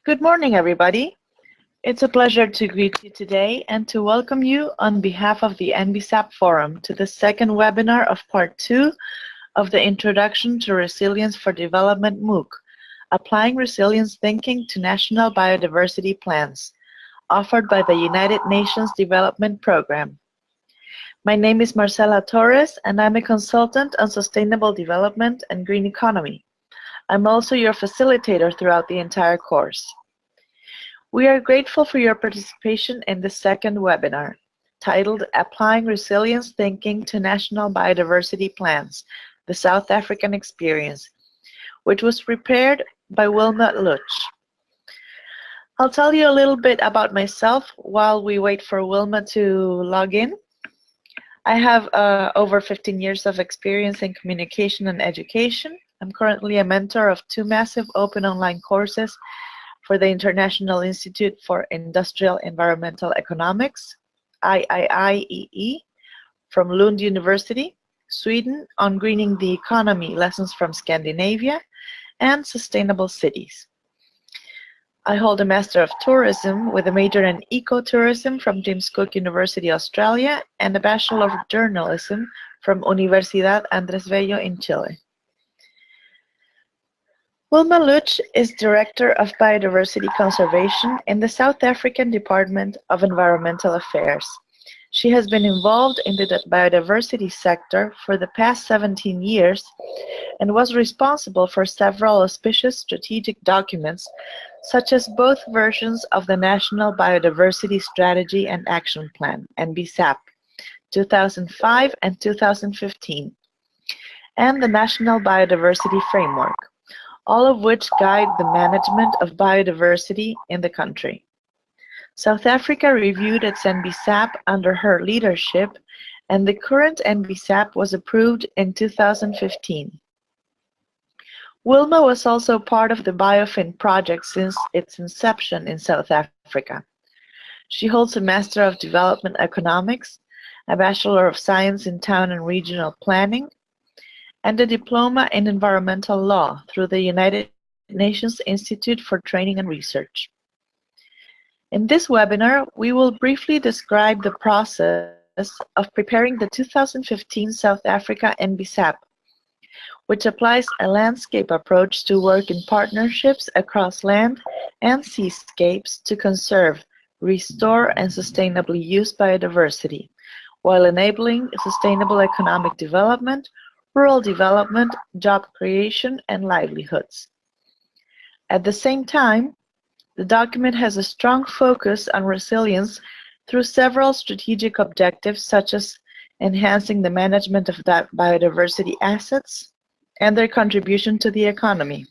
Good morning, everybody. It's a pleasure to greet you today and to welcome you on behalf of the NBSAP Forum to the second webinar of Part 2 of the Introduction to Resilience for Development MOOC, Applying Resilience Thinking to National Biodiversity Plans, offered by the United Nations Development Program. My name is Marcela Torres, and I'm a consultant on sustainable development and green economy. I'm also your facilitator throughout the entire course. We are grateful for your participation in the second webinar, titled Applying Resilience Thinking to National Biodiversity Plans, the South African Experience, which was prepared by Wilma Luch. I'll tell you a little bit about myself while we wait for Wilma to log in. I have over 15 years of experience in communication and education. I'm currently a mentor of 2 massive open online courses for the International Institute for Industrial Environmental Economics, IIIEE, from Lund University, Sweden, on greening the economy, lessons from Scandinavia, and sustainable cities. I hold a Master of Tourism with a major in ecotourism from James Cook University, Australia, and a Bachelor of Journalism from Universidad Andrés Bello in Chile. Wilma Luch is Director of Biodiversity Conservation in the South African Department of Environmental Affairs. She has been involved in the biodiversity sector for the past 17 years and was responsible for several auspicious strategic documents, such as both versions of the National Biodiversity Strategy and Action Plan, NBSAP, 2005 and 2015, and the National Biodiversity Framework, all of which guide the management of biodiversity in the country. South Africa reviewed its NBSAP under her leadership, and the current NBSAP was approved in 2015. Wilma was also part of the BioFin project since its inception in South Africa. She holds a Master of Development Economics, a Bachelor of Science in Town and Regional Planning, and a Diploma in Environmental Law through the United Nations Institute for Training and Research. In this webinar, we will briefly describe the process of preparing the 2015 South Africa NBSAP, which applies a landscape approach to work in partnerships across land and seascapes to conserve, restore, and sustainably use biodiversity, while enabling sustainable economic development, rural development, job creation, and livelihoods. At the same time, the document has a strong focus on resilience through several strategic objectives, such as enhancing the management of biodiversity assets and their contribution to the economy,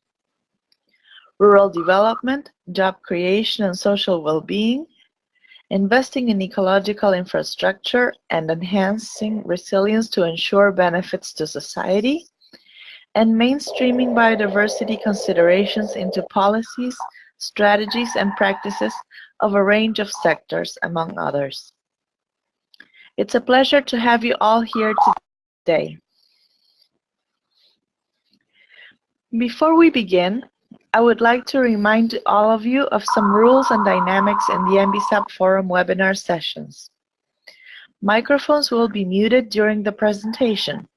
rural development, job creation, and social well-being, investing in ecological infrastructure and enhancing resilience to ensure benefits to society, and mainstreaming biodiversity considerations into policies, strategies, and practices of a range of sectors, among others. It's a pleasure to have you all here today. Before we begin, I would like to remind all of you of some rules and dynamics in the NBSAP Forum webinar sessions. Microphones will be muted during the presentation.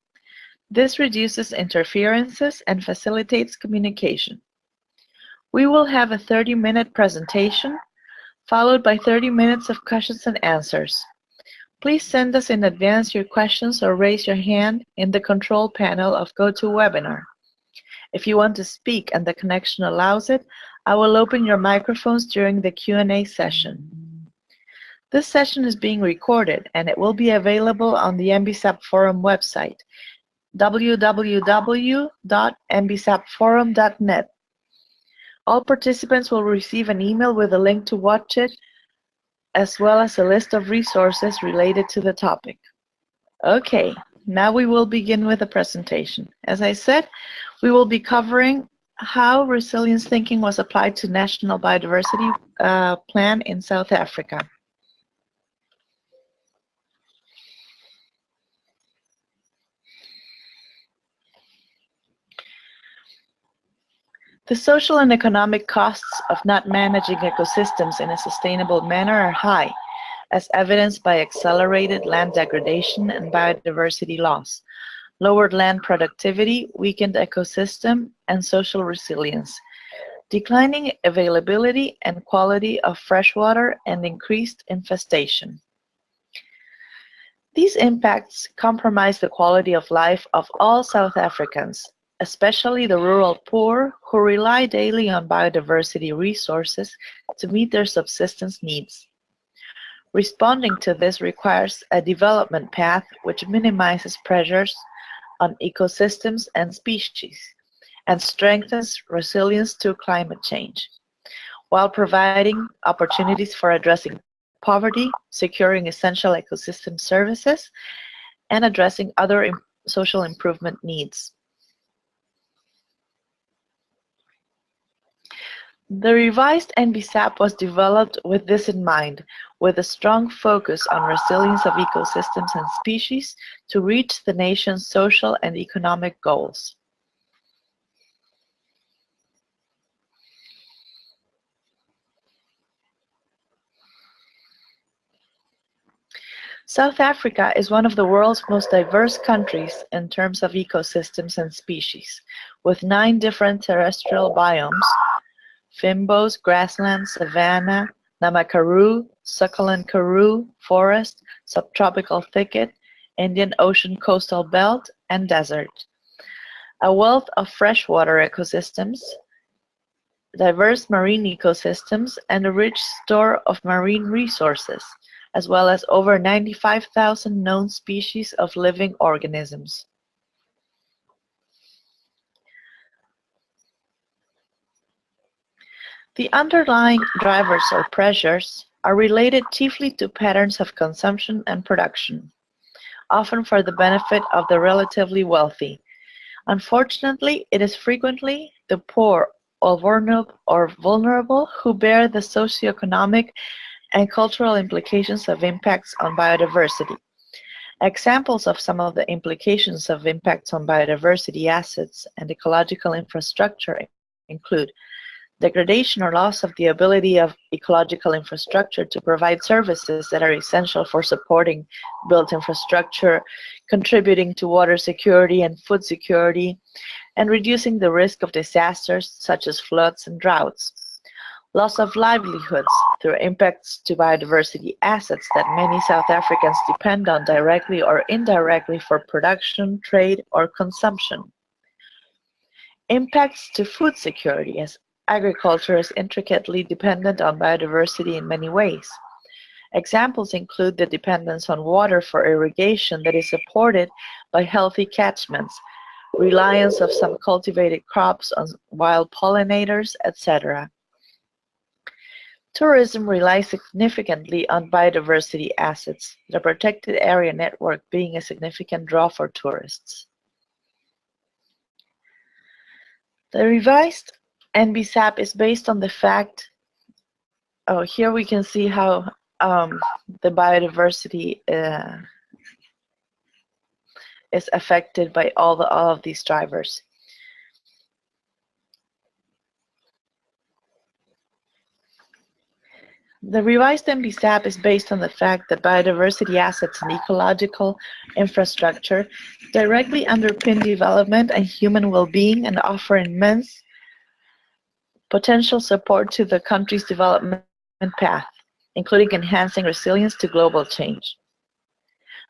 This reduces interferences and facilitates communication. We will have a 30-minute presentation, followed by 30 minutes of questions and answers. Please send us in advance your questions or raise your hand in the control panel of GoToWebinar. If you want to speak and the connection allows it, I will open your microphones during the Q&A session. This session is being recorded and it will be available on the NBSAP Forum website, www.nbsapforum.net. All participants will receive an email with a link to watch it, as well as a list of resources related to the topic. Okay, now we will begin with the presentation. As I said, we will be covering how resilience thinking was applied to National Biodiversity Plan in South Africa. The social and economic costs of not managing ecosystems in a sustainable manner are high, as evidenced by accelerated land degradation and biodiversity loss, lowered land productivity, weakened ecosystem and social resilience, declining availability and quality of freshwater, and increased infestation. These impacts compromise the quality of life of all South Africans, especially the rural poor who rely daily on biodiversity resources to meet their subsistence needs. Responding to this requires a development path which minimizes pressures on ecosystems and species and strengthens resilience to climate change, while providing opportunities for addressing poverty, securing essential ecosystem services, and addressing other social improvement needs. The revised NBSAP was developed with this in mind, with a strong focus on resilience of ecosystems and species to reach the nation's social and economic goals. South Africa is one of the world's most diverse countries in terms of ecosystems and species, with 9 different terrestrial biomes: Fimbos, grassland, savanna, Namakaroo, succulent karoo, forest, subtropical thicket, Indian Ocean coastal belt, and desert. A wealth of freshwater ecosystems, diverse marine ecosystems, and a rich store of marine resources, as well as over 95,000 known species of living organisms. The underlying drivers or pressures are related chiefly to patterns of consumption and production, often for the benefit of the relatively wealthy. Unfortunately, it is frequently the poor or vulnerable who bear the socioeconomic and cultural implications of impacts on biodiversity. Examples of some of the implications of impacts on biodiversity assets and ecological infrastructure include degradation or loss of the ability of ecological infrastructure to provide services that are essential for supporting built infrastructure, contributing to water security and food security, and reducing the risk of disasters such as floods and droughts. Loss of livelihoods through impacts to biodiversity assets that many South Africans depend on directly or indirectly for production, trade, or consumption. Impacts to food security, as agriculture is intricately dependent on biodiversity in many ways. Examples include the dependence on water for irrigation that is supported by healthy catchments, reliance of some cultivated crops on wild pollinators, etc. Tourism relies significantly on biodiversity assets, the protected area network being a significant draw for tourists. The revised NBSAP is based on the fact, here we can see how the biodiversity is affected by all of these drivers. The revised NBSAP is based on the fact that biodiversity assets and ecological infrastructure directly underpin development and human well-being and offer immense potential support to the country's development path, including enhancing resilience to global change.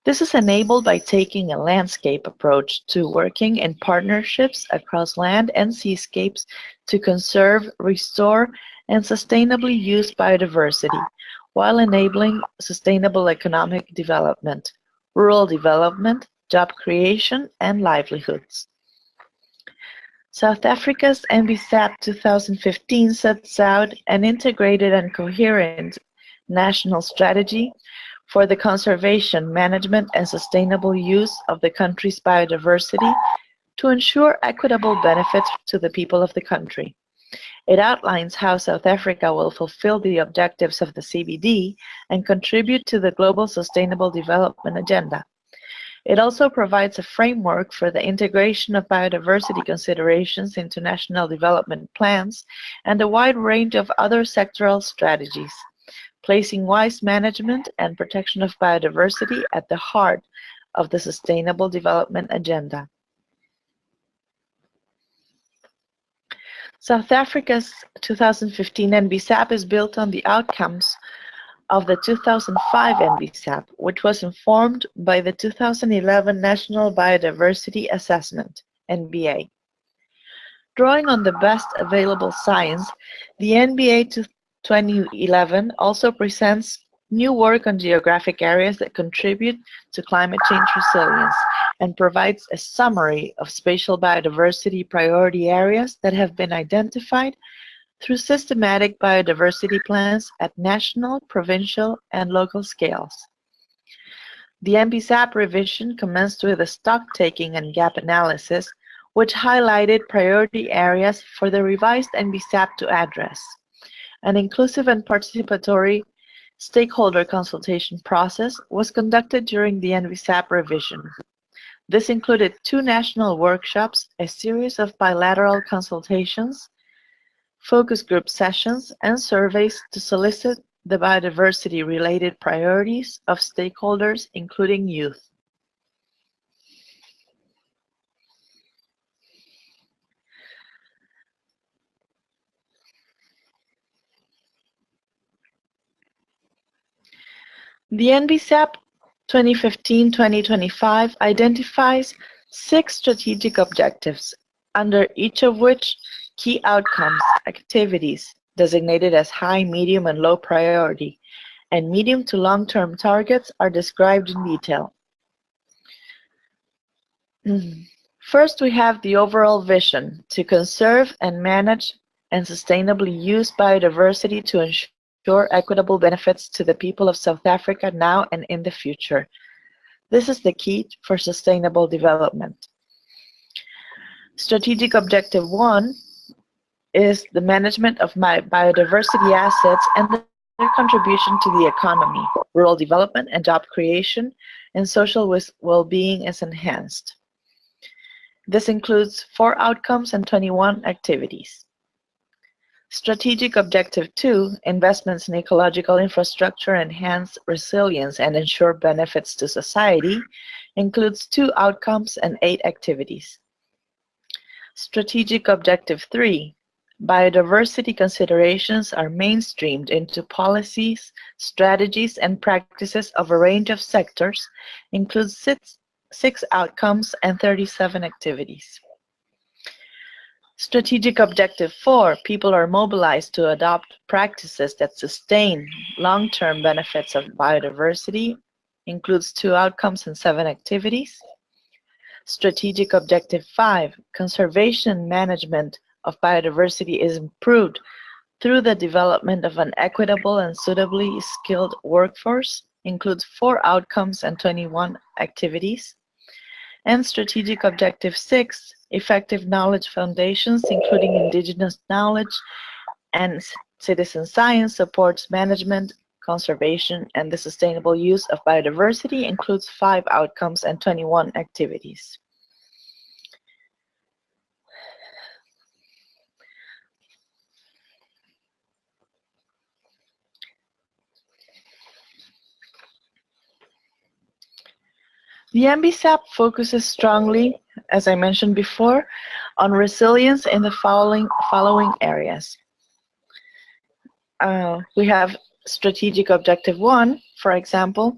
This is enabled by taking a landscape approach to working in partnerships across land and seascapes to conserve, restore, and sustainably use biodiversity, while enabling sustainable economic development, rural development, job creation, and livelihoods. South Africa's NBSAP 2015 sets out an integrated and coherent national strategy for the conservation, management, and sustainable use of the country's biodiversity to ensure equitable benefits to the people of the country. It outlines how South Africa will fulfill the objectives of the CBD and contribute to the global sustainable development agenda. It also provides a framework for the integration of biodiversity considerations into national development plans and a wide range of other sectoral strategies, placing wise management and protection of biodiversity at the heart of the Sustainable Development Agenda. South Africa's 2015 NBSAP is built on the outcomes of the 2005 NBSAP, which was informed by the 2011 National Biodiversity Assessment, NBA. Drawing on the best available science, the NBA 2011 also presents new work on geographic areas that contribute to climate change resilience and provides a summary of spatial biodiversity priority areas that have been identified through systematic biodiversity plans at national, provincial, and local scales. The NBSAP revision commenced with a stock-taking and gap analysis, which highlighted priority areas for the revised NBSAP to address. An inclusive and participatory stakeholder consultation process was conducted during the NBSAP revision. This included 2 national workshops, a series of bilateral consultations, focus group sessions, and surveys to solicit the biodiversity-related priorities of stakeholders, including youth. The NBSAP 2015-2025 identifies 6 strategic objectives, under each of which key outcomes, activities designated as high, medium, and low priority, and medium to long-term targets are described in detail. First, we have the overall vision to conserve and manage and sustainably use biodiversity to ensure equitable benefits to the people of South Africa now and in the future. This is the key for sustainable development. Strategic Objective 1 is the management of biodiversity assets and their contribution to the economy, rural development and job creation, and social well-being is enhanced. This includes 4 outcomes and 21 activities. Strategic Objective 2, investments in ecological infrastructure enhance resilience and ensure benefits to society, includes 2 outcomes and 8 activities. Strategic Objective 3, biodiversity considerations are mainstreamed into policies, strategies, and practices of a range of sectors, includes 6 outcomes and 37 activities. Strategic Objective 4, people are mobilized to adopt practices that sustain long-term benefits of biodiversity, includes 2 outcomes and 7 activities. Strategic Objective 5, conservation management of biodiversity is improved through the development of an equitable and suitably skilled workforce, includes 4 outcomes and 21 activities. And Strategic Objective 6, effective knowledge foundations, including indigenous knowledge and citizen science, supports management, conservation, and the sustainable use of biodiversity, includes 5 outcomes and 21 activities. The NBSAP focuses strongly, as I mentioned before, on resilience in the following areas. We have Strategic Objective 1, for example,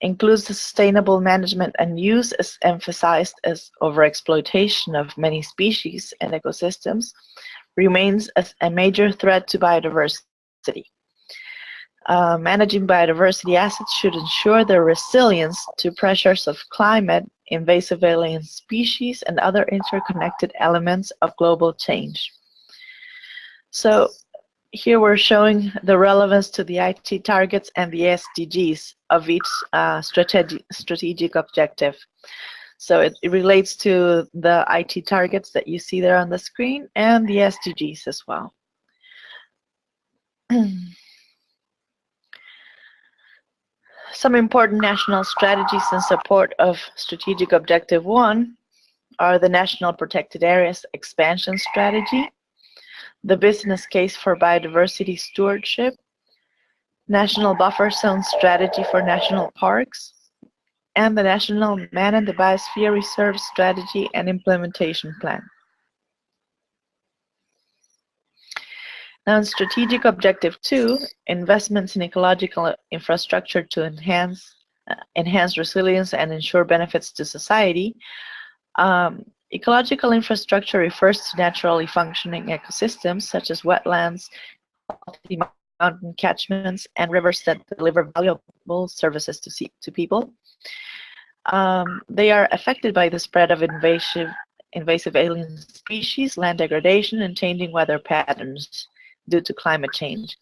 includes the sustainable management and use is emphasized as overexploitation of many species and ecosystems remains as a major threat to biodiversity. Managing biodiversity assets should ensure their resilience to pressures of climate, invasive alien species, and other interconnected elements of global change. So here we're showing the relevance to the IT targets and the SDGs of each strategic objective. So it relates to the IT targets that you see there on the screen and the SDGs as well. Some important national strategies in support of Strategic Objective 1 are the National Protected Areas Expansion Strategy, the Business Case for Biodiversity Stewardship, National Buffer Zone Strategy for National Parks, and the National Man and the Biosphere Reserve Strategy and Implementation Plan. Now in Strategic Objective 2, investments in ecological infrastructure to enhance resilience and ensure benefits to society. Ecological infrastructure refers to naturally functioning ecosystems such as wetlands, healthy mountain catchments, and rivers that deliver valuable services to people. They are affected by the spread of invasive alien species, land degradation, and changing weather patterns due to climate change.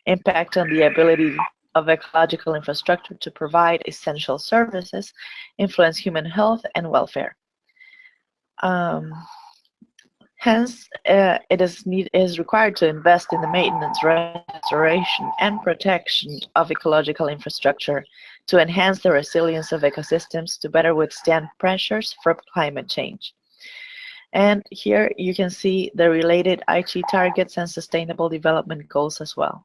Impact on the ability of ecological infrastructure to provide essential services, influence human health and welfare. Hence, it is required to invest in the maintenance, restoration, and protection of ecological infrastructure to enhance the resilience of ecosystems to better withstand pressures from climate change. And here you can see the related Aichi targets and sustainable development goals as well.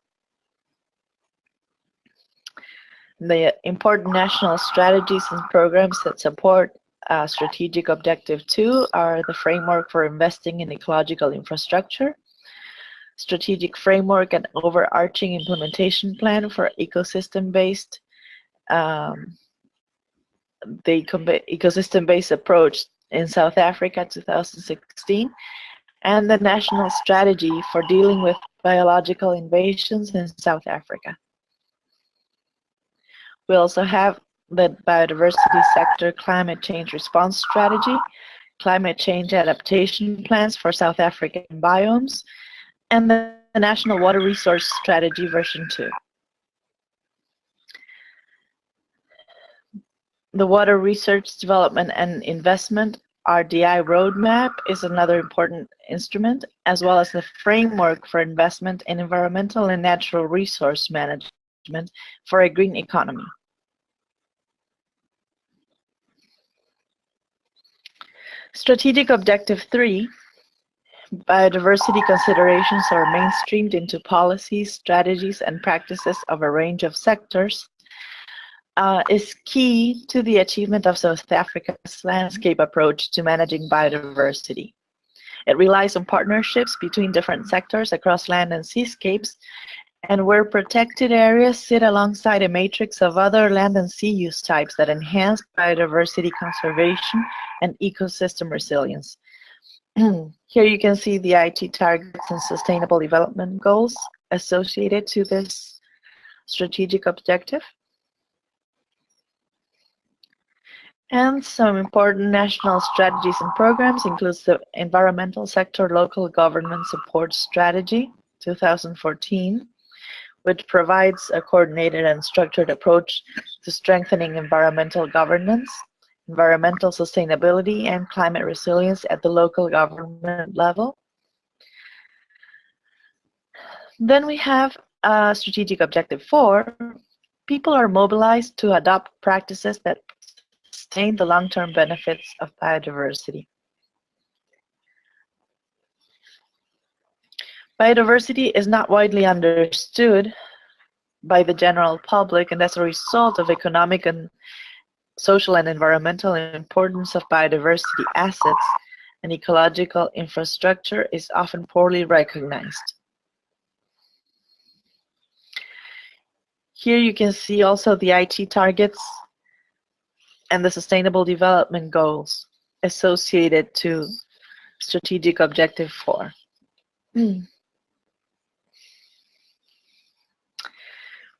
The important national strategies and programs that support Strategic Objective 2 are the Framework for Investing in Ecological Infrastructure, Strategic Framework and Overarching Implementation Plan for Ecosystem-Based ecosystem-based approach in South Africa 2016, and the National Strategy for Dealing with Biological Invasions in South Africa. We also have the Biodiversity Sector Climate Change Response Strategy, Climate Change Adaptation Plans for South African Biomes, and the National Water Resource Strategy version 2. The Water Research, Development and Investment RDI Roadmap is another important instrument, as well as the Framework for Investment in Environmental and Natural Resource Management for a Green Economy. Strategic Objective 3, biodiversity considerations are mainstreamed into policies, strategies, and practices of a range of sectors, is key to the achievement of South Africa's landscape approach to managing biodiversity. It relies on partnerships between different sectors across land and seascapes, and where protected areas sit alongside a matrix of other land and sea use types that enhance biodiversity conservation and ecosystem resilience. Here you can see the IT targets and sustainable development goals associated to this strategic objective. And some important national strategies and programs includes the Environmental Sector Local Government Support Strategy 2014, which provides a coordinated and structured approach to strengthening environmental governance, environmental sustainability, and climate resilience at the local government level. Then we have Strategic Objective 4. People are mobilized to adopt practices that sustain the long-term benefits of biodiversity. Biodiversity is not widely understood by the general public, and as a result of economic and social and environmental importance of biodiversity assets and ecological infrastructure is often poorly recognized. Here you can see also the IT targets and the Sustainable Development Goals associated to Strategic Objective 4.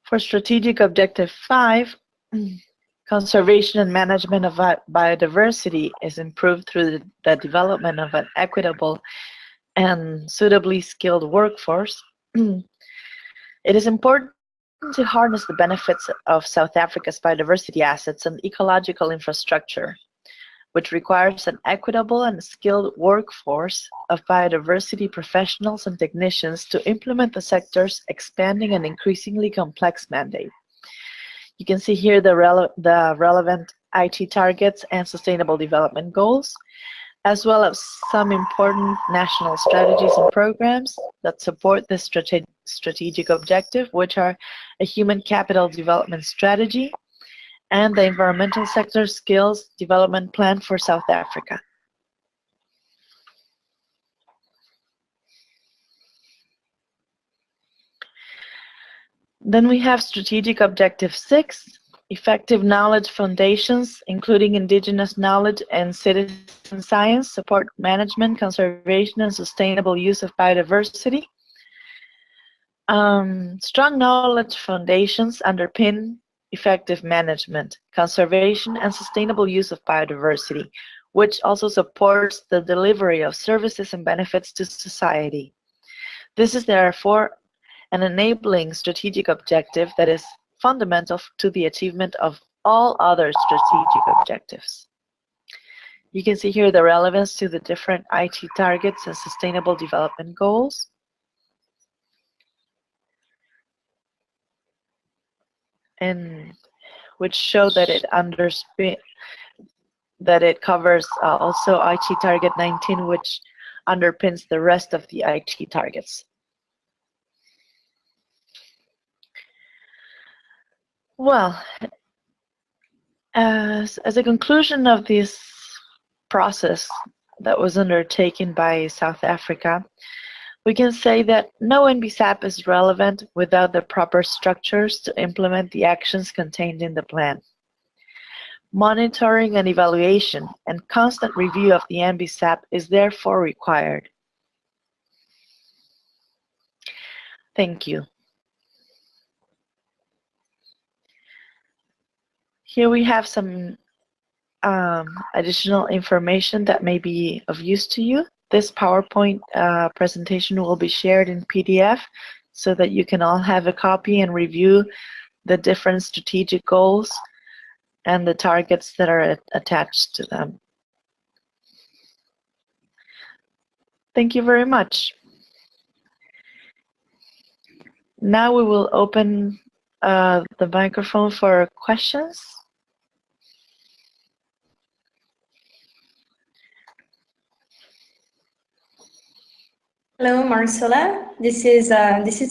For Strategic Objective 5, conservation and management of biodiversity is improved through the development of an equitable and suitably skilled workforce. It is important to harness the benefits of South Africa's biodiversity assets and ecological infrastructure, which requires an equitable and skilled workforce of biodiversity professionals and technicians to implement the sector's expanding and increasingly complex mandate. You can see here the relevant IT targets and sustainable development goals, as well as some important national strategies and programs that support this strategic objective, which are a human capital development strategy and the environmental sector skills development plan for South Africa. Then we have strategic objective 6, effective knowledge foundations, including indigenous knowledge and citizen science, support management, conservation, and sustainable use of biodiversity. Strong knowledge foundations underpin effective management, conservation, and sustainable use of biodiversity, which also supports the delivery of services and benefits to society. This is therefore an enabling strategic objective that is fundamental to the achievement of all other strategic objectives. You can see here the relevance to the different IT targets and sustainable development goals. And which show that it covers also IT target 19, which underpins the rest of the IT targets. Well, as a conclusion of this process that was undertaken by South Africa, we can say that no NBSAP is relevant without the proper structures to implement the actions contained in the plan. Monitoring and evaluation and constant review of the NBSAP is therefore required. Thank you. Here we have some additional information that may be of use to you. This PowerPoint presentation will be shared in PDF so that you can all have a copy and review the different strategic goals and the targets that are attached to them. Thank you very much. Now we will open the microphone for questions. Hello, Marcela. This is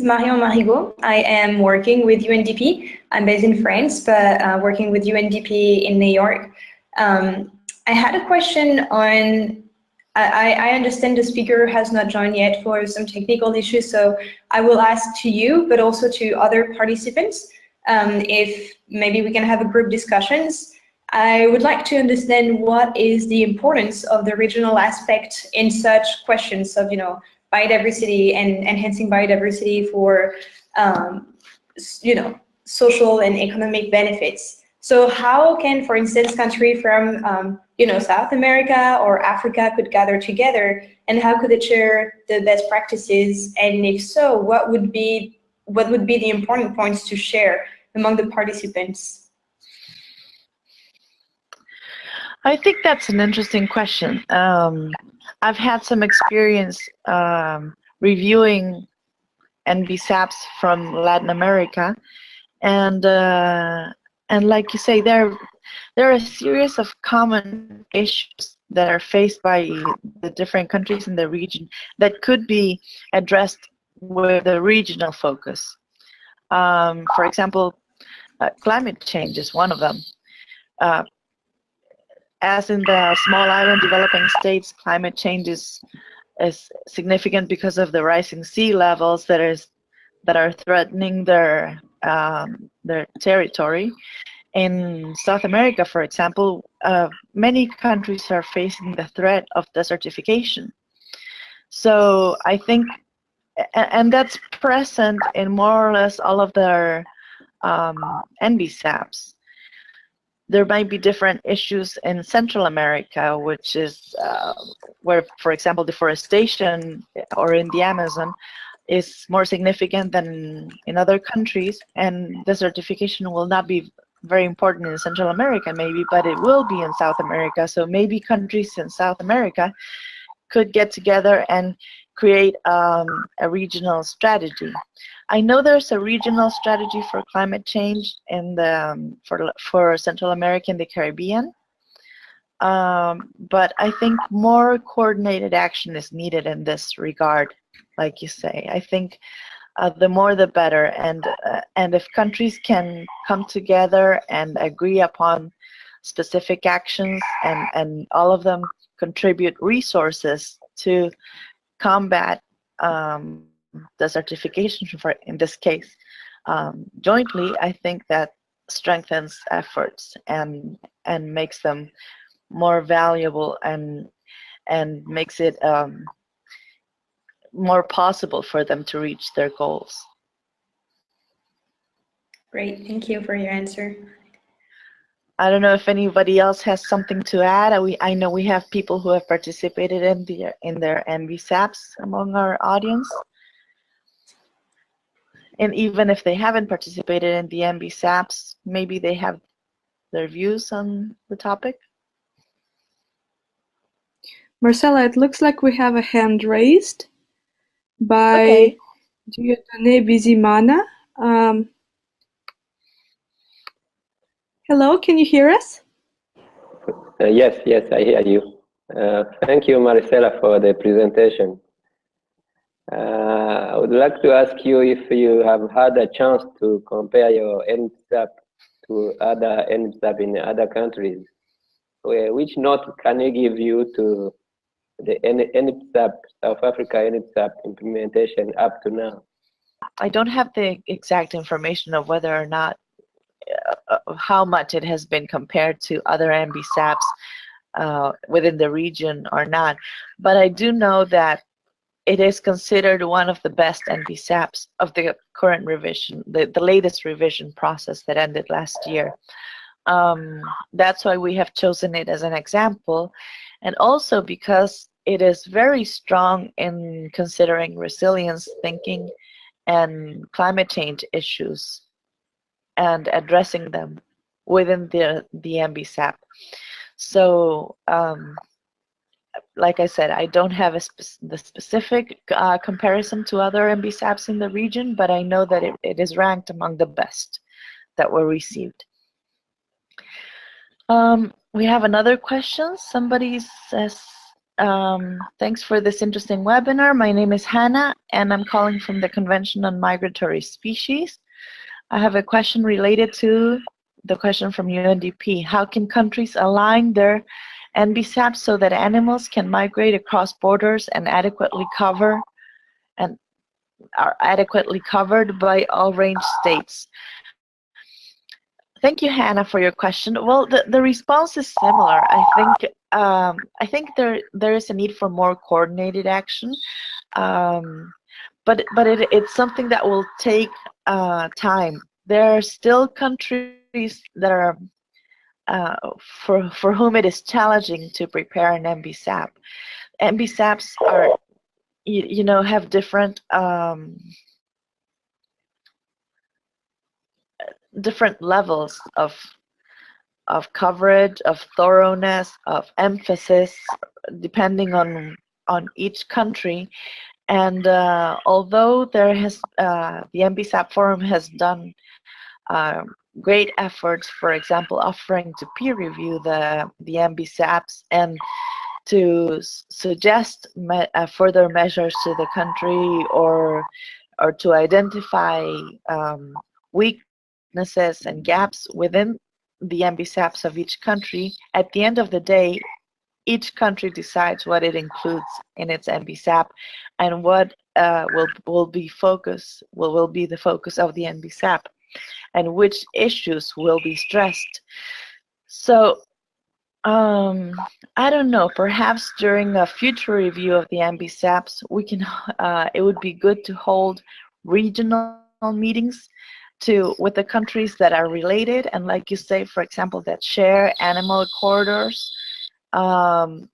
Marion Marigot. I am working with UNDP. I'm based in France, but working with UNDP in New York. I had a question on, I understand the speaker has not joined yet for some technical issues, so I will ask to you, but also to other participants, if maybe we can have a group discussions. I would like to understand what is the importance of the regional aspect in such questions of, biodiversity and enhancing biodiversity for, social and economic benefits. So how can, for instance, countries from, South America or Africa could gather together, and how could they share the best practices? And if so, what would be the important points to share among the participants? I think that's an interesting question. I've had some experience reviewing NBSAPs from Latin America, and like you say, there are a series of common issues that are faced by the different countries in the region that could be addressed with a regional focus. For example, climate change is one of them. As in the small island developing states, climate change is significant because of the rising sea levels that are threatening their territory. In South America, for example, many countries are facing the threat of desertification. So I think, and that's present in more or less all of their NBSAPs. There might be different issues in Central America, which is where, for example, deforestation or in the Amazon is more significant than in other countries, and desertification will not be very important in Central America maybe, but it will be in South America. So maybe countries in South America could get together and create a regional strategy. I know there's a regional strategy for climate change in the for Central America and the Caribbean, but I think more coordinated action is needed in this regard. Like you say, I think the more the better, and if countries can come together and agree upon specific actions, and all of them contribute resources to combat desertification, for in this case, jointly, I think that strengthens efforts and makes them more valuable, and makes it more possible for them to reach their goals. Great, thank you for your answer. I don't know if anybody else has something to add. I know we have people who have participated in their NBSAPs among our audience. And even if they haven't participated in the NBSAPs, maybe they have their views on the topic. Marcela, it looks like we have a hand raised by Dieudonné Bizimana. Hello, can you hear us? Yes, I hear you. Thank you, Marcela, for the presentation. I would like to ask you if you have had a chance to compare your NBSAP to other NBSAP in other countries. Which note can you give you to the NBSAP, South Africa NBSAP implementation up to now? I don't have the exact information of whether or not how much it has been compared to other NBSAPs within the region or not, but I do know that it is considered one of the best NBSAPs of the current revision, the latest revision process that ended last year. That's why we have chosen it as an example, and also because it is very strong in considering resilience thinking and climate change issues and addressing them within the NBSAP. So, like I said, I don't have the specific comparison to other NBSAPs in the region, but I know that it is ranked among the best that were received. We have another question. Somebody says, thanks for this interesting webinar. My name is Hannah, and I'm calling from the Convention on Migratory Species. I have a question related to the question from UNDP. How can countries align their NBSAP so that animals can migrate across borders and are adequately covered by all range states? Thank you, Hannah, for your question. Well, the response is similar. I think there is a need for more coordinated action, but it's something that will take time. There are still countries that are for whom it is challenging to prepare an NBSAP. NBSAPs are, you know, have different levels of coverage, of thoroughness, of emphasis, depending on each country. And although there has the NBSAP Forum has done great efforts, for example, offering to peer review the NBSAPs and to suggest further measures to the country, or to identify weaknesses and gaps within the NBSAPs of each country. At the end of the day, each country decides what it includes in its NBSAP and what will be the focus of the NBSAP, and which issues will be stressed. So I don't know, perhaps during a future review of the NBSAPs, we can it would be good to hold regional meetings with the countries that are related, and like you say, for example, that share animal corridors, and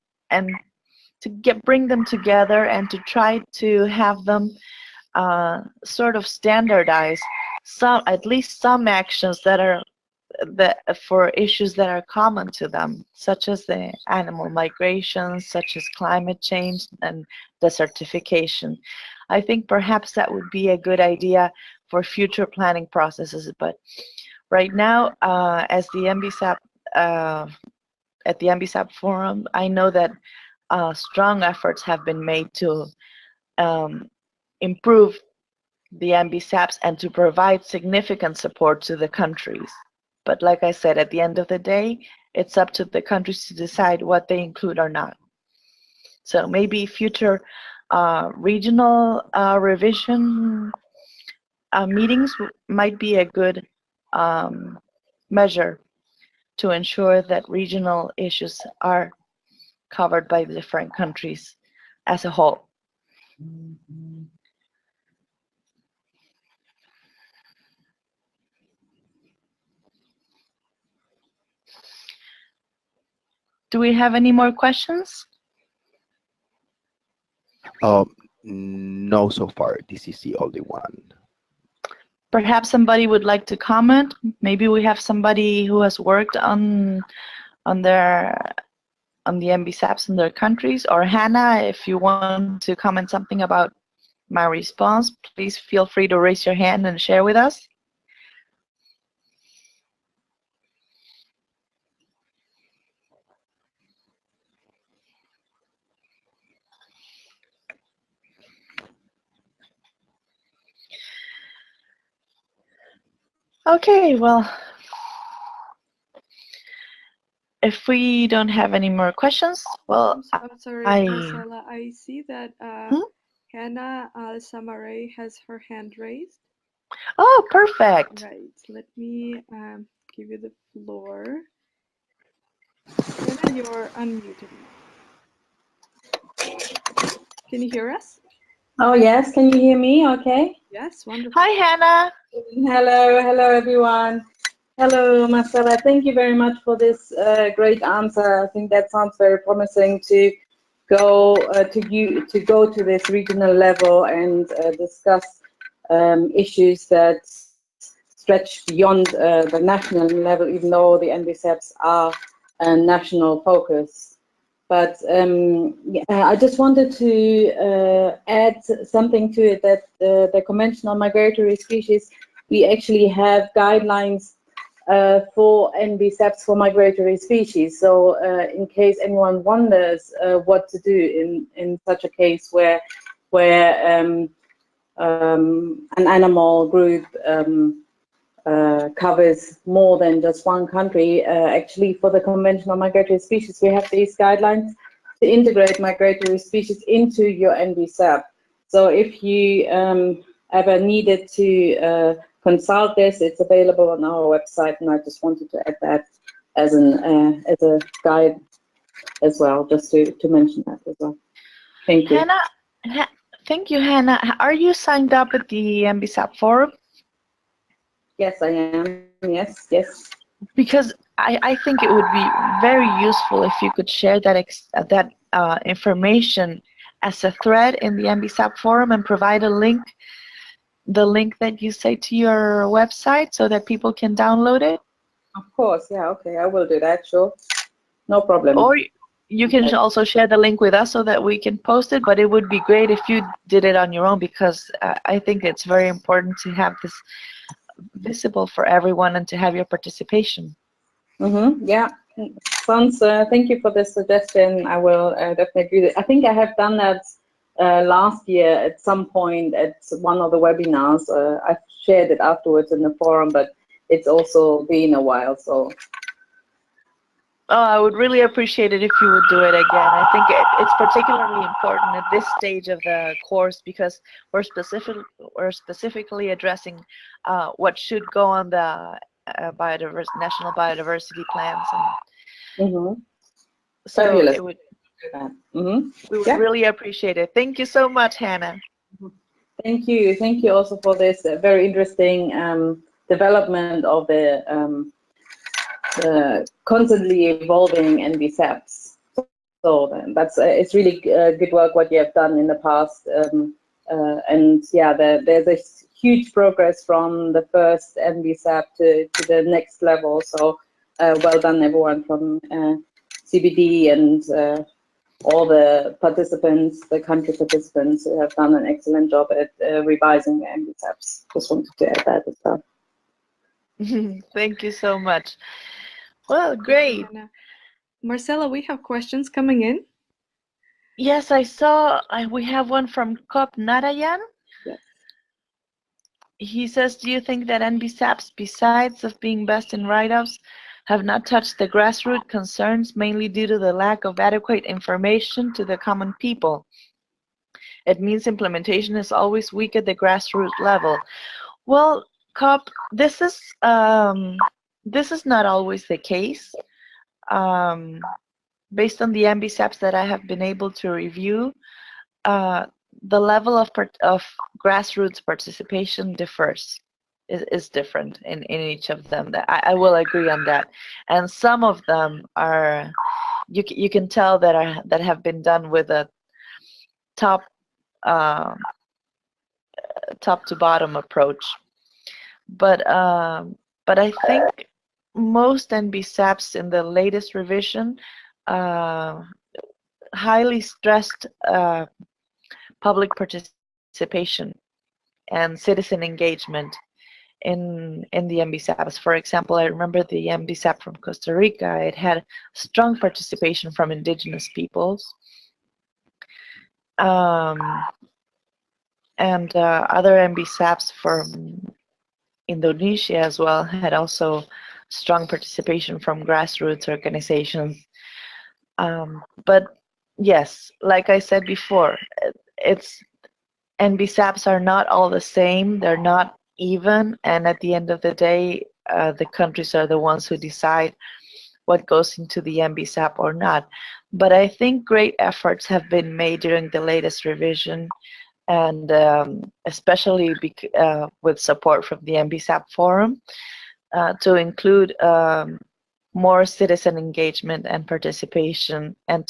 to bring them together and to try to have them sort of standardize at least some actions for issues that are common to them, such as the animal migration, such as climate change and desertification. I think perhaps that would be a good idea for future planning processes. But right now, as the NBSAP, at the NBSAP forum, I know that strong efforts have been made to improve the NBSAPs and to provide significant support to the countries. But like I said, at the end of the day, it's up to the countries to decide what they include or not. So maybe future regional revision meetings might be a good measure to ensure that regional issues are covered by the different countries as a whole. Do we have any more questions? No, so far. This is the only one. Perhaps somebody would like to comment. Maybe we have somebody who has worked on the NBSAPs in their countries. Or Hannah, if you want to comment something about my response, please feel free to raise your hand and share with us. Okay, well, if we don't have any more questions, well, I'm sorry, Marcela, I see that Hannah Samare has her hand raised. Oh, perfect. Right, let me give you the floor. Hannah, you're unmuted. Can you hear us? Oh, yes. Can you hear me? Okay. Yes, wonderful. Hi, Hannah. Hello, everyone. Hello, Marcela. Thank you very much for this great answer. I think that sounds very promising to go to this regional level and discuss issues that stretch beyond the national level, even though the NBSAPs are a national focus. But I just wanted to add something to it, that the Convention on Migratory Species, we actually have guidelines for NBSAPs for migratory species. So in case anyone wonders what to do in such a case where an animal group covers more than just one country, actually for the Convention on Migratory Species, we have these guidelines to integrate migratory species into your NBSAP. So if you ever needed to consult this, it's available on our website, and I just wanted to add that as a guide as well, just to mention that as well. Thank you. Hannah, thank you, Hannah. Are you signed up at the NBSAP forum? Yes, I am. Yes, yes. Because I think it would be very useful if you could share that information as a thread in the NBSAP forum and provide a link, the link that you say to your website, so that people can download it. Of course, yeah, okay, I will do that, sure. No problem. Or you can also share the link with us so that we can post it, but it would be great if you did it on your own, because I think it's very important to have this visible for everyone and to have your participation. Yeah, sounds. Thank you for this suggestion. I will definitely do that. I think I have done that last year at some point at one of the webinars. I've shared it afterwards in the forum, but it's also been a while. So. Oh, I would really appreciate it if you would do it again. I think it's particularly important at this stage of the course, because we're specifically addressing what should go on the national biodiversity plans, and so it would. We would really appreciate it. Thank you so much, Hannah. Thank you. Thank you also for this very interesting development of the constantly evolving NBSAPs. So that's it's really good work what you have done in the past, and yeah, there's a huge progress from the first NBSAP to the next level. So well done everyone from CBD and all the participants, the country participants, who have done an excellent job at revising the NBSAPs. Just wanted to add that as well. Thank you so much. Well, great. Marcela, we have questions coming in. Yes, I saw we have one from Kop Narayan. Yes. He says, do you think that NBSAPs, besides of being best in write-ups, have not touched the grassroots concerns, mainly due to the lack of adequate information to the common people? It means implementation is always weak at the grassroots level. Well, Kop, this is not always the case. Based on the NBSAPs that I have been able to review, the level of grassroots participation differs, is different in each of them. I will agree on that. And some of them are, you can tell that have been done with a top to bottom approach. But I think most NBSAPs in the latest revision highly stressed public participation and citizen engagement in the NBSAPs. For example, I remember the NBSAP from Costa Rica. It had strong participation from indigenous peoples. And other NBSAPs from Indonesia as well had also strong participation from grassroots organizations. But yes, like I said before, NBSAPs are not all the same. They're not even, and at the end of the day, the countries are the ones who decide what goes into the NBSAP or not. But I think great efforts have been made during the latest revision, and especially with support from the NBSAP Forum, to include more citizen engagement and participation, and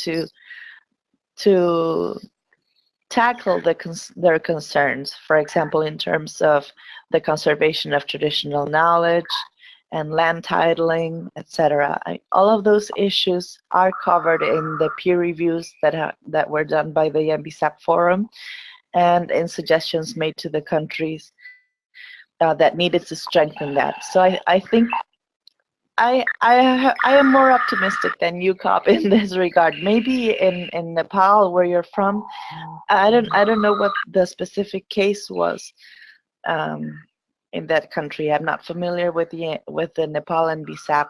to tackle their concerns, for example, in terms of the conservation of traditional knowledge and land titling, etc. All of those issues are covered in the peer reviews that were done by the NBSAP Forum, and in suggestions made to the countries that needed to strengthen that. So I think I am more optimistic than you, Kop, in this regard. Maybe in Nepal, where you're from, I don't know what the specific case was in that country. I'm not familiar with the Nepal NBSAP,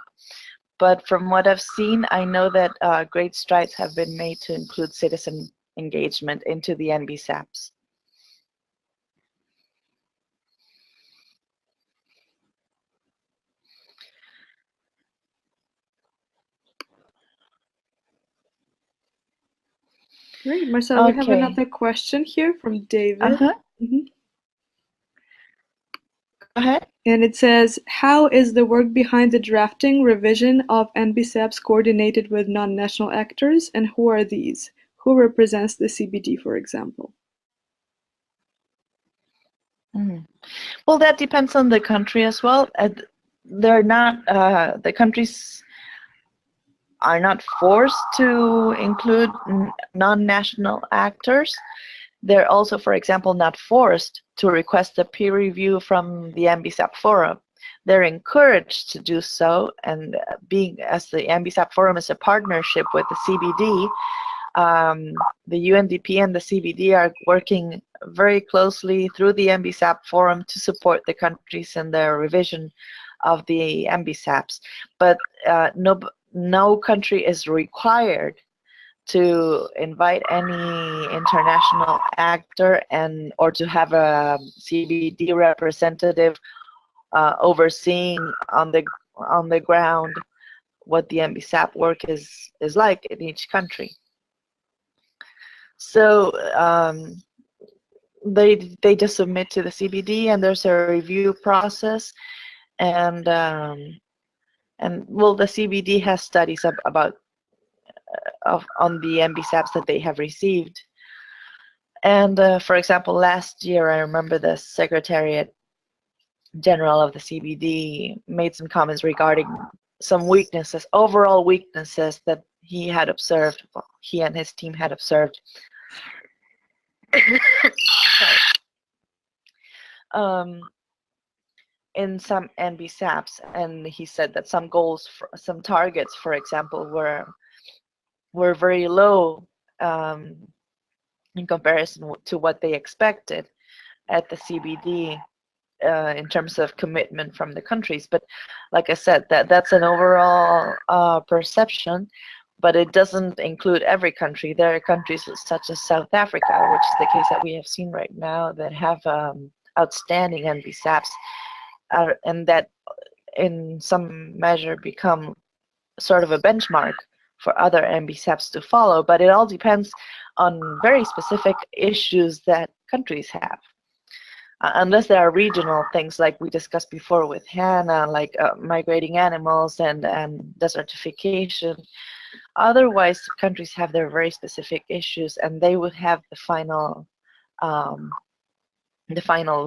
but from what I've seen, I know that great strides have been made to include citizen engagement into the NBSAPs. Great, Marcela, Okay. we have another question here from David. Go ahead. And it says, how is the work behind the drafting revision of NBSAPs coordinated with non-national actors, and who are these? Who represents the CBD, for example? Well, that depends on the country as well. They're not, the countries are not forced to include non-national actors. They're also, for example, not forced to request a peer review from the NBSAP Forum. They're encouraged to do so, and as the NBSAP Forum is a partnership with the CBD, the UNDP and the CBD are working very closely through the NBSAP Forum to support the countries in their revision of the NBSAPs. But no country is required to invite any international actor or to have a CBD representative overseeing on the ground what the NBSAP work is like in each country. So they just submit to the CBD, and there's a review process, and well, the CBD has studies about on the NBSAPs that they have received. And for example, last year, I remember the Secretariat General of the CBD made some comments regarding some weaknesses, overall weaknesses that he had observed, well, he and his team had observed in some NBSAPs, and he said that some goals, some targets, for example, were very low in comparison to what they expected at the CBD in terms of commitment from the countries. But like I said, that's an overall perception, but it doesn't include every country. There are countries such as South Africa, which is the case that we have seen right now, that have outstanding NBSAPs, and that in some measure become sort of a benchmark for other NBSAPs to follow. But it all depends on very specific issues that countries have. Unless there are regional things like we discussed before with Hannah, like migrating animals and desertification. Otherwise, countries have their very specific issues, and they would have the final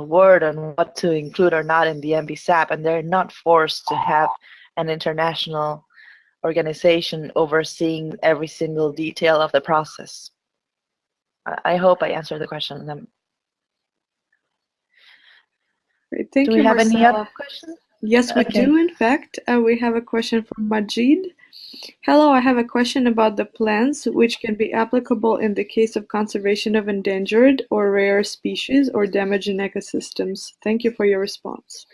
word on what to include or not in the NBSAP, and they're not forced to have an international organization overseeing every single detail of the process. I hope I answered the question. Great. Thank Do you, we have any Marcela. other questions? Yes, we Okay. do, in fact. We have a question from Majid. Hello, I have a question about the plans which can be applicable in the case of conservation of endangered or rare species or damage in ecosystems. Thank you for your response.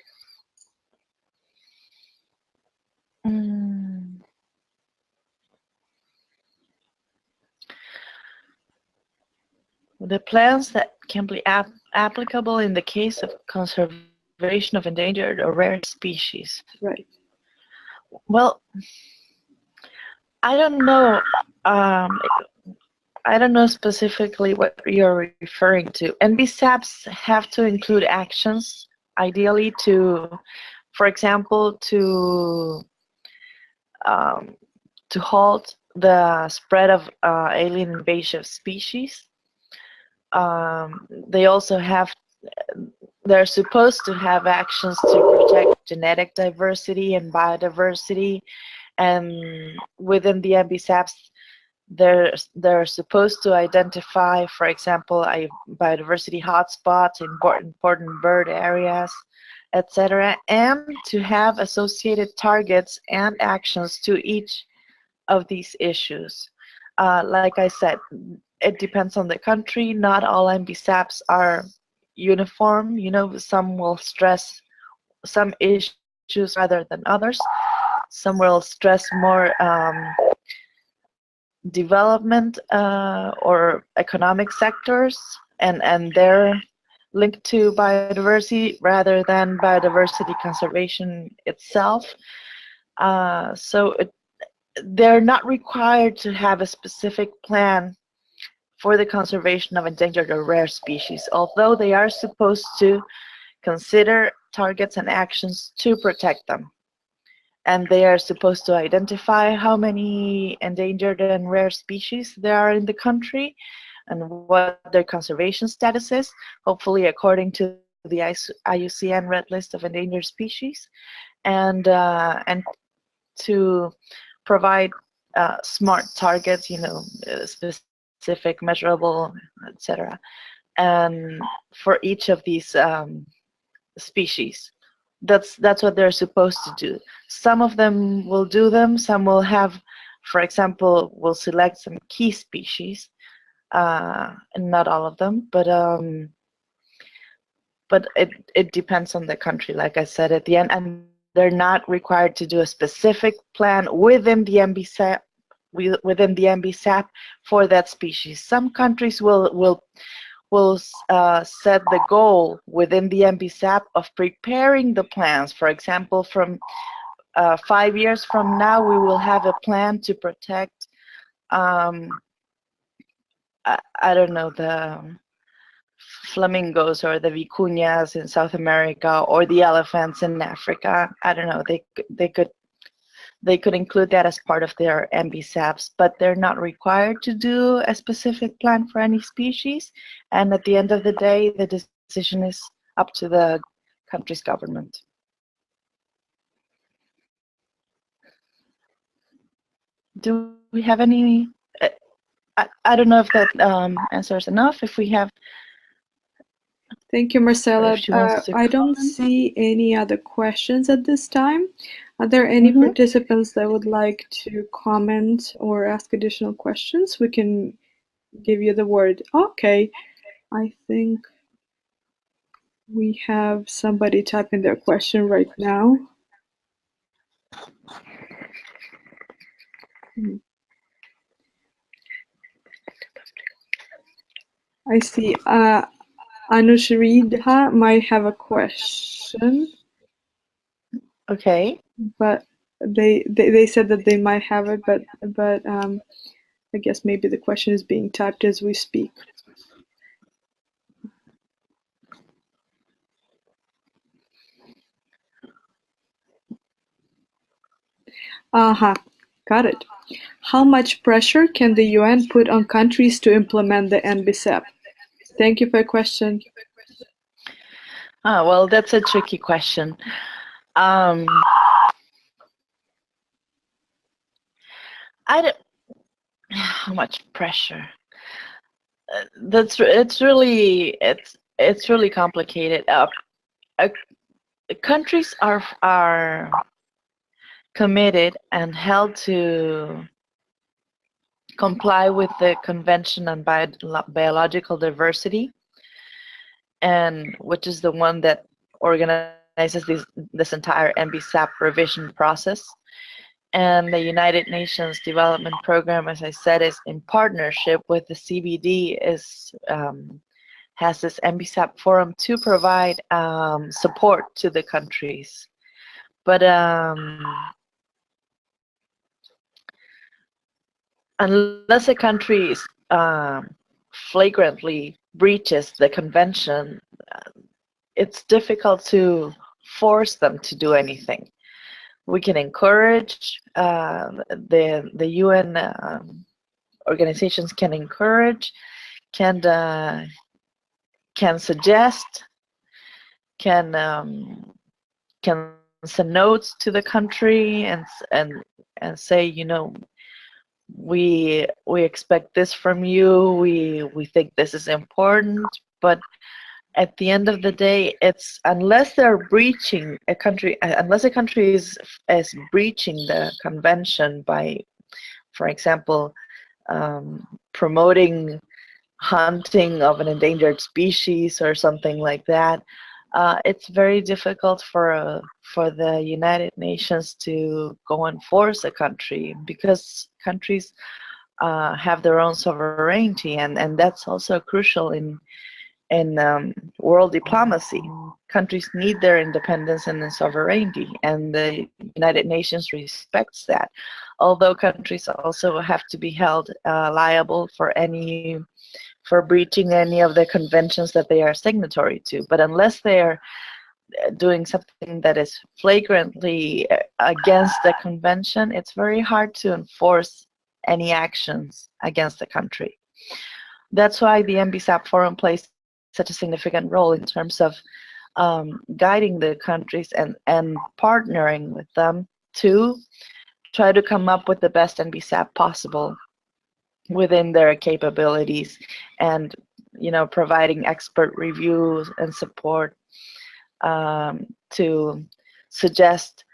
The plans that can be applicable in the case of conservation of endangered or rare species. Right. Well, I don't know. I don't know specifically what you're referring to. NBSAPs have to include actions, ideally to, for example, to halt the spread of alien invasive species. They also they're supposed to have actions to protect genetic diversity and biodiversity, and within the NBSAPs, they're supposed to identify, for example, biodiversity hotspots, important bird areas, etc., and to have associated targets and actions to each of these issues. Like I said, it depends on the country. Not all NBSAPs are uniform. You know, some will stress some issues rather than others. Some will stress more development or economic sectors, and they're linked to biodiversity rather than biodiversity conservation itself. So they're not required to have a specific plan for the conservation of endangered or rare species, although they are supposed to consider targets and actions to protect them. And they are supposed to identify how many endangered and rare species there are in the country and what their conservation status is, hopefully according to the IUCN Red List of Endangered Species, and to provide smart targets, you know, specific, measurable, etc., and for each of these species. That's what they're supposed to do. Some of them will do them. Some will have, for example, will select some key species, and not all of them. But it depends on the country. Like I said at the end, and they're not required to do a specific plan within the NBSAP for that species. Some countries will set the goal within the NBSAP of preparing the plans. For example, from 5 years from now, we will have a plan to protect, I don't know, the flamingos or the vicuñas in South America or the elephants in Africa. I don't know. They could include that as part of their NBSAPs, but they're not required to do a specific plan for any species. And at the end of the day, the decision is up to the country's government. Do we have any? I don't know if that answers enough. If we have. Thank you, Marcela. I don't comment. see any other questions at this time. Are there any participants that would like to comment or ask additional questions? We can give you the word. Okay, I think we have somebody typing their question right now. I see. Anushridha might have a question. Okay. But they said that they might have it, but I guess maybe the question is being typed as we speak. Got it. How much pressure can the UN put on countries to implement the NBSAP? Thank you for your question. Well, that's a tricky question. I don't. How much pressure? It's really complicated. Countries are committed and held to comply with the Convention on Biological Diversity, and which is the one that organizes this entire NBSAP revision process. And the United Nations Development Program, as I said, is in partnership with the CBD, has this NBSAP forum to provide support to the countries. But unless a country flagrantly breaches the convention, it's difficult to force them to do anything. We can encourage, the UN organizations can encourage, can suggest, can send notes to the country and say, you know, we expect this from you. We think this is important, but at the end of the day, it's unless a country is breaching the convention by, for example, promoting hunting of an endangered species or something like that, it's very difficult for the United Nations to go and force a country, because countries have their own sovereignty, and that's also crucial in world diplomacy. Countries need their independence and their sovereignty, and the United Nations respects that. Although countries also have to be held liable for breaching any of the conventions that they are signatory to. But unless they are doing something that is flagrantly against the convention, it's very hard to enforce any actions against the country. That's why the NBSAP Forum plays such a significant role in terms of guiding the countries and partnering with them to try to come up with the best NBSAP possible within their capabilities, and, you know, providing expert reviews and support to suggest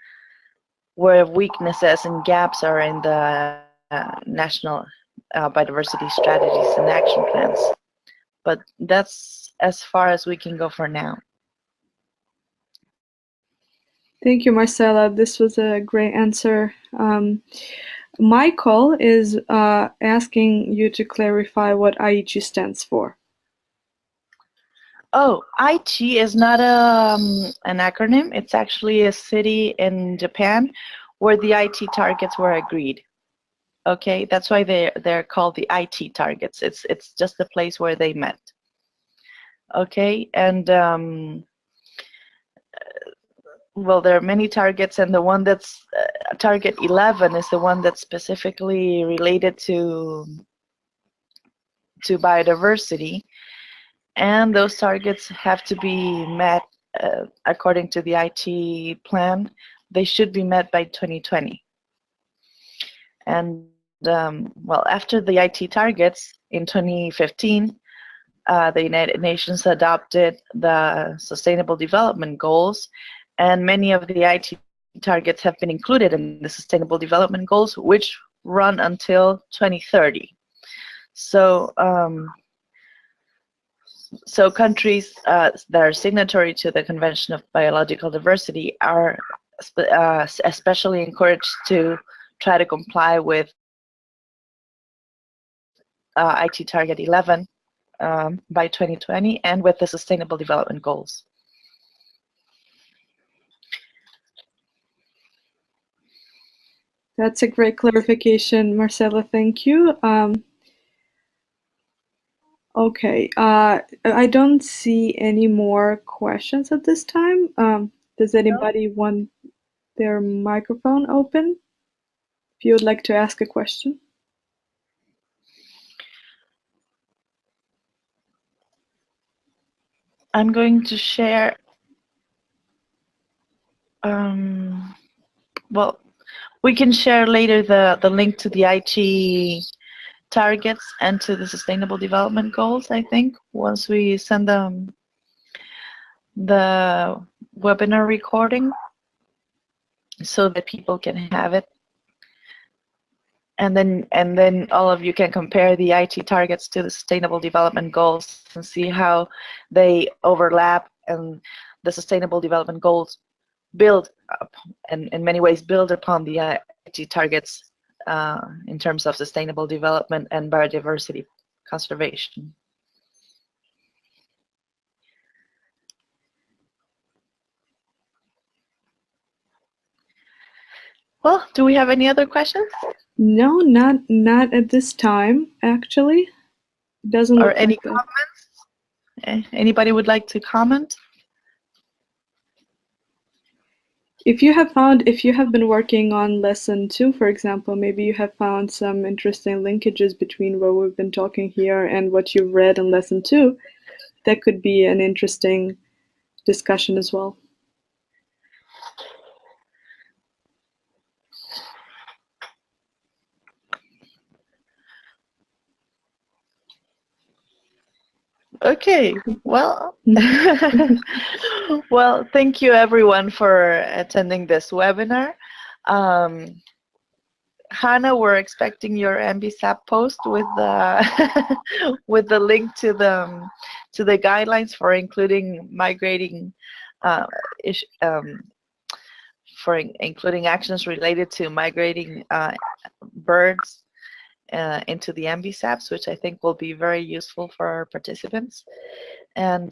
where weaknesses and gaps are in the national biodiversity strategies and action plans. But that's as far as we can go for now. Thank you, Marcela. This was a great answer. Michael is asking you to clarify what Aichi stands for. Oh, Aichi is not an acronym. It's actually a city in Japan where the IT targets were agreed. Okay, that's why they're called the IT targets. It's just the place where they met. Okay, and well, there are many targets, and the one that's target 11 is the one that's specifically related to biodiversity, and those targets have to be met according to the IT plan. They should be met by 2020. And well, after the IT targets in 2015, the United Nations adopted the Sustainable Development Goals, and many of the IT targets have been included in the Sustainable Development Goals, which run until 2030. So, so countries that are signatory to the Convention of Biological Diversity are especially encouraged to try to comply with IT Target 11 by 2020 and with the Sustainable Development Goals. That's a great clarification, Marcela. Thank you. Okay, I don't see any more questions at this time. Does anybody want their microphone open? If you would like to ask a question. I'm going to share, well, we can share later the link to the IT targets and to the Sustainable Development Goals, I think, once we send them the webinar recording so that people can have it. And then all of you can compare the IT targets to the Sustainable Development Goals and see how they overlap, and the Sustainable Development Goals build up, and in many ways build upon the IT targets in terms of sustainable development and biodiversity conservation. Well, do we have any other questions? No, not at this time, actually. It doesn't look or any like that. comments? Anybody would like to comment? If you have been working on lesson 2, for example, maybe you have found some interesting linkages between what we've been talking here and what you've read in lesson 2, that could be an interesting discussion as well. Okay, well, well, thank you everyone for attending this webinar. Hannah, we're expecting your NBSAP post with the with the link to the guidelines for including migrating for including actions related to migrating birds into the NBSAPs, which I think will be very useful for our participants. And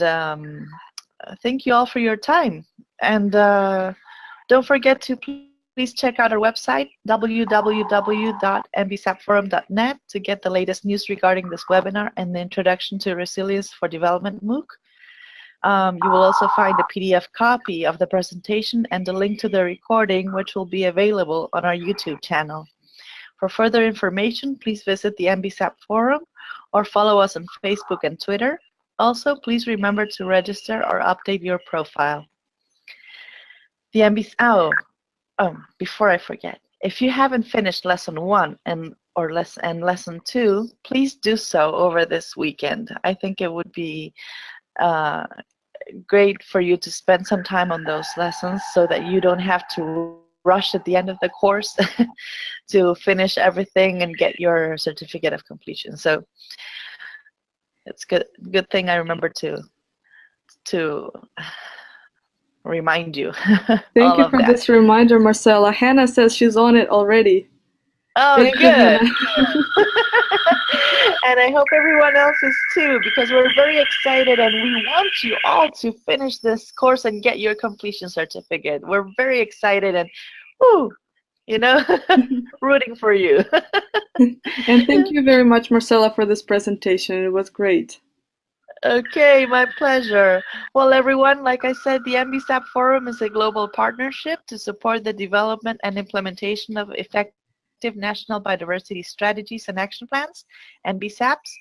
thank you all for your time. And don't forget to please check out our website, www.nbsapforum.net, to get the latest news regarding this webinar and the Introduction to Resilience for Development MOOC. You will also find a PDF copy of the presentation and the link to the recording, which will be available on our YouTube channel. For further information, please visit the NBSAP forum or follow us on Facebook and Twitter. Also, please remember to register or update your profile. The NBSAP, before I forget, if you haven't finished lesson 1 and lesson 2, please do so over this weekend. I think it would be great for you to spend some time on those lessons so that you don't have to rush at the end of the course to finish everything and get your certificate of completion. So it's good thing I remember to remind you. Thank you for this reminder, Marcela. Hannah says she's on it already. Oh, good. And I hope everyone else is too, because we're very excited and we want you all to finish this course and get your completion certificate. We're very excited and, woo, you know, rooting for you. And thank you very much, Marcela, for this presentation. It was great. Okay, my pleasure. Well, everyone, like I said, the NBSAP Forum is a global partnership to support the development and implementation of effective national biodiversity strategies and action plans, NBSAPs.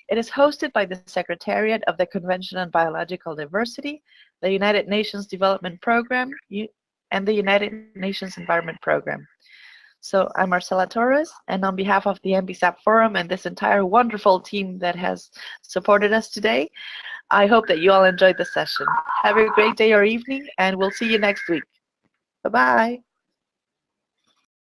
It is hosted by the Secretariat of the Convention on Biological Diversity, the United Nations Development Program, and the United Nations Environment Program. So I'm Marcela Torres, and on behalf of the NBSAP Forum and this entire wonderful team that has supported us today, I hope that you all enjoyed the session. Have a great day or evening, and we'll see you next week. Bye-bye.